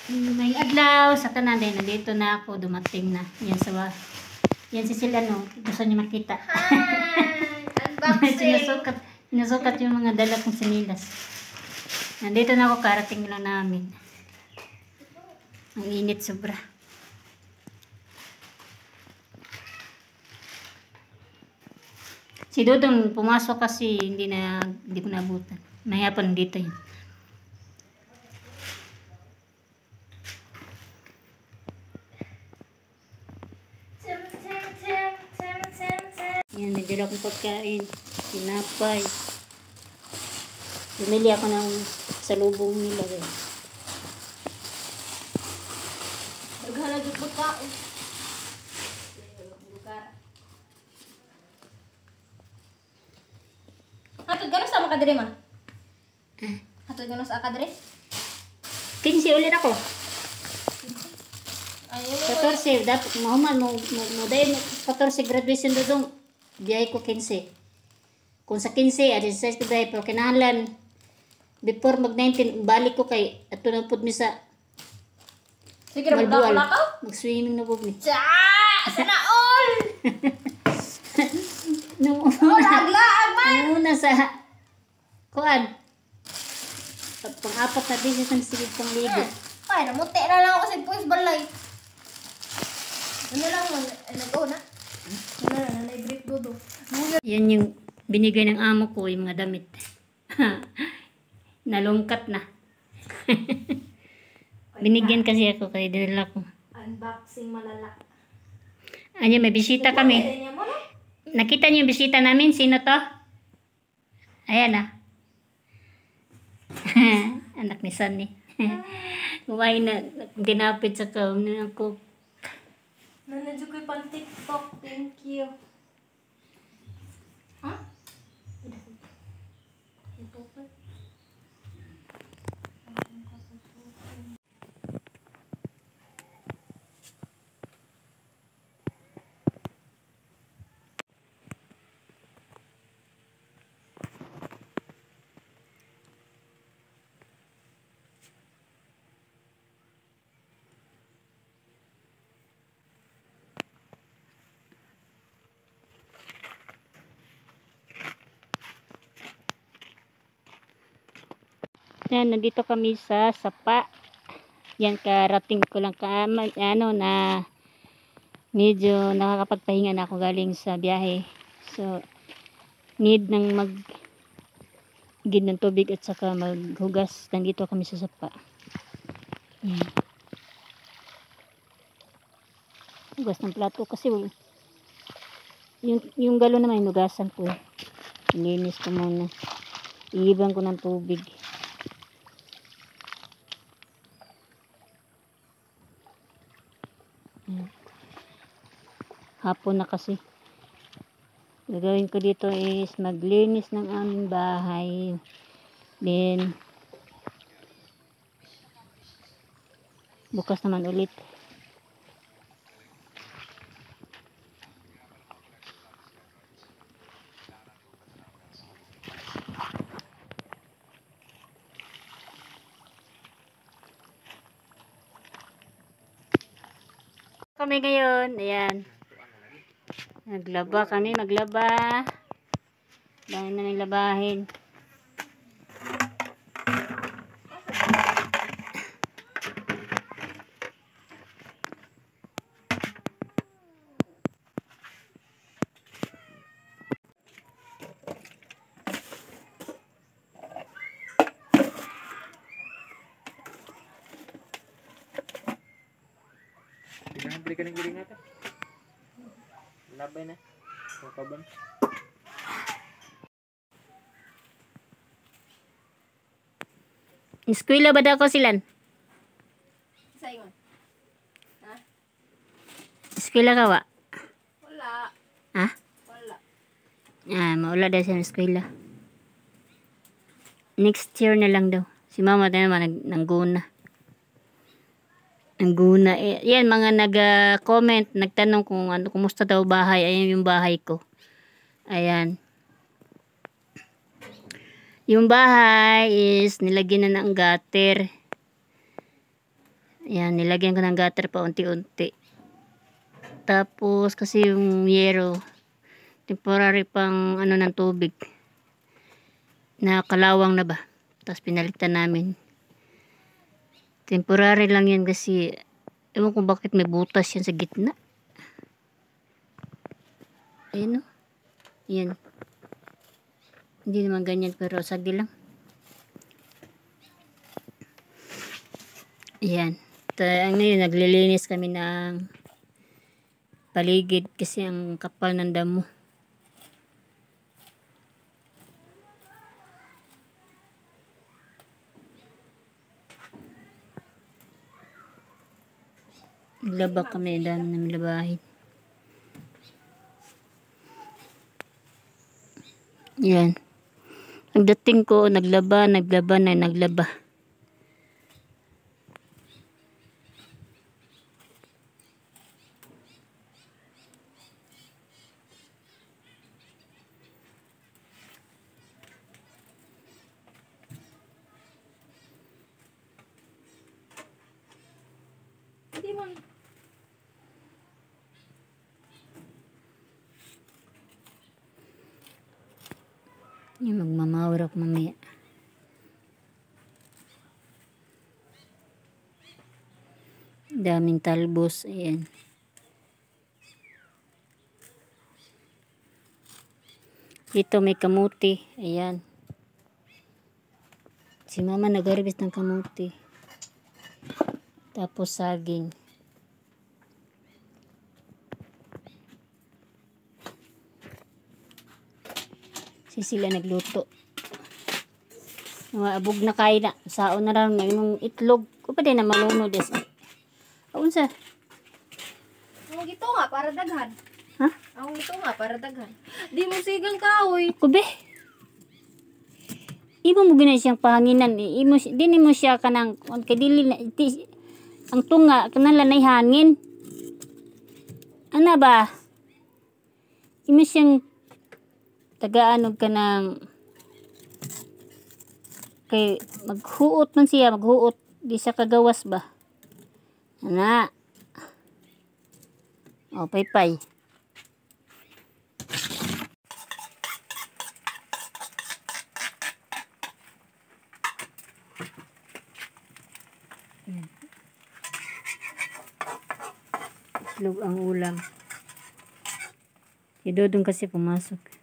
May adlaw sa tanan din. Nandito na ako. Dumating na. Yan sa yan si sila no. Gusto niya makita. Hi! Unboxing! Sinusukat yung mga dala kong sinilas. Nandito na ako. Karating lang namin. Ang init sobra. Si Dudong pumasok kasi hindi ko nabutan. Mahihapon dito yun. Yan, nagdala akong pagkain. Tinapay. Bumili ako ng salubong nila. Naghalagit mo ka. Hatod gano'n sa makadiri man? Hatod gano'n sa akadiri? 15 ulit ako. Ayun 14. Dapat mahuman mo dahil 14 graduation Dudong. Biyahe ko 15. Kung sa 15, at 16 ko biyahe. Pero kinahalan, before mag-19, balik ko kay ato na pud mi sa sige na magdako-lakaw? mag-swimming na pud mi. Sana all! Nung Aglaag man! una sa kuan. Pang-apat na beses ang sigid pang ligo. Ay, namuti na lang ako sa puwis balay. Ano lang mo, nag-o na. Ano na, na-brief dodo. Yan yung binigay ng amo ko, yung mga damit. Nalungkat na. Binigyan kasi ako kaya dinala ko. Unboxing malala. Anya, may bisita kami. Kaya mo na? Nakita niyo yung bisita namin? Sino to? Ayan ah. Anak ni Sunny. Kumain na. Dinapit sa kaon ako. Nanadyo ko'y pang TikTok. Thank you. Ha? Ito pa. Yan, nandito kami sa Sapa. Yan, karating ko lang ano na medyo nakakapagpahinga na ako galing sa biyahe. So, need ng mag-gid ng tubig at saka maghugas. Nandito kami sa Sapa. Yan. Hugas ng plato kasi yung galon naman hinugasan ko. Ilinis ko muna. Iibang ko ng tubig. Hapon na kasi. Gagawin ko dito is maglinis ng aming bahay. Then bukas naman ulit. Kami ngayon, ayan. Naglaba kami, maglaba. Dahil na nilabahin. Bili ka ng giling natin. Labay na. Kaban. Eskwela ba daw ko silan? Sa ingon. Ha? Eskwela ka wa? Wala. Ha? Wala. Maula daw siya ng eskwela. Next year na lang daw. Si mama tayo naman nangguna. Nangguna. Yan, mga nag-comment, nagtanong kung ano, kumusta daw bahay. Ayan yung bahay ko. Ayan. Yung bahay is nilagyan na ng gutter. Ayan, nilagyan ko ng gutter pa unti-unti. Tapos, kasi yung yero, temporary pang ano ng tubig. Nakalawang na ba? Tapos pinalitan namin. Temporary lang yan kasi, ewan ko bakit may butas yan sa gitna. Ayan o. Ayan. Hindi naman ganyan pero sagi lang. Ayan. Ngayon, naglilinis kami ng paligid kasi ang kapal ng damo. Naglaba kami, dami namin labahin. Ayan. Pagdating ko, naglaba. Hindi mo. Yung magmamawar ako mamaya. Daming talbos. Ayan. Dito may kamuti. Ayan. Si mama nag-harvest ng kamuti. Tapos saging. Sila nagluto. Abog na kain na. Saon na lang yung itlog. Ko pa din na malunod. Aun sa? Ang ito nga, para daghan. Ha? Ang ito nga, para daghan. Di mo sigang kahoy. Kube. Imo mo gina siyang pahanginan. Dini mo siya kanang kadili na ang tunga kanang lanay hangin. Ana ba? Imo siyang tagaanog ka ng kay maghuot man siya, maghuot di sa kagawas ba. Ana. O paypay. Itlog ang ulam. Si Dodong kasi pumasok.